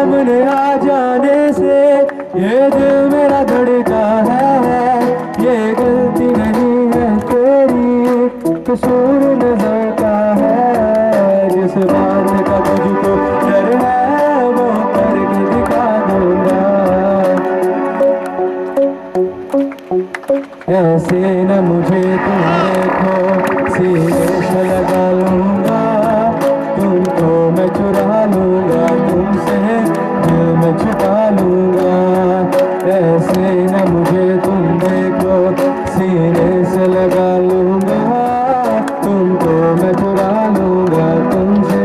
सामने आ जाने से ये दिल मेरा धड़का है। ये गलती नहीं है तेरी, कसूर नजर का है। जिस बात का तुझको डर है वो करके दिखा दूंगा। ऐसे न मुझे तुम देखो, सीने से लगा लूंगा तुमको मैं, चुरा लूंगा तुमसे, दिल में छुपा लूंगा। ऐसे न मुझे तुम देखो, सीने से लगा लूंगा तुमको मैं, चुरा लूंगा तुमसे,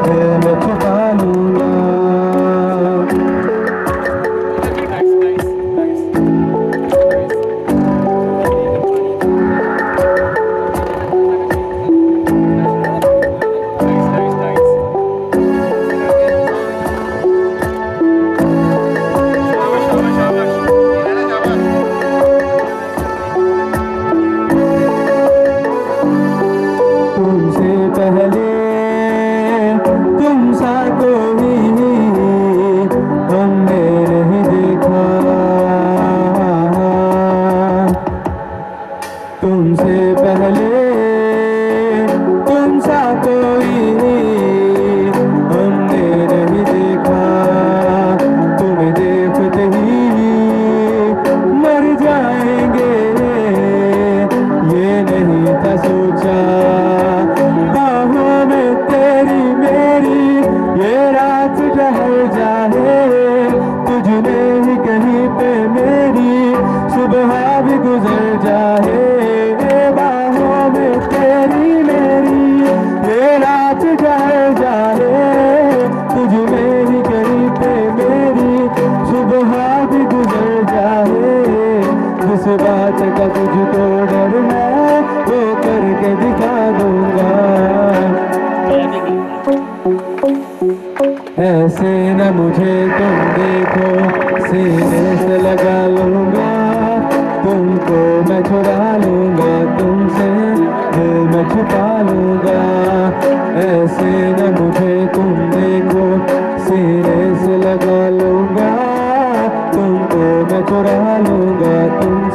दिल में छुपा लूंगा। तुमसे पहले तुम सा कोई हमने नहीं देखा। तुमसे पहले तुम सा कोई हमने नहीं देखा। तुम्हें देखते ही मर जाएंगे, ये नहीं था सोचा। बाहों में तेरी मेरी ये रात ढल जाए, तुझ में ही कहीं पे मेरी सुबह भी गुजर जाए। बाहों में तेरी मेरी ये रात ढल जाए, तुझ में ही कहीं पे मेरी सुबह भी गुजर जाए। जिस बात का तुझको डर है वो करके दिखा दूंगा। ऐसे न मुझे तुम देखो, सीने से लगा लूंगा तुमको मैं, चुरा लूंगा तुमसे, दिल में छुपा लूंगा। ऐसे न मुझे तुम देखो, सीने से लगा लूंगा तुमको मैं, चुरा लूंगा तुम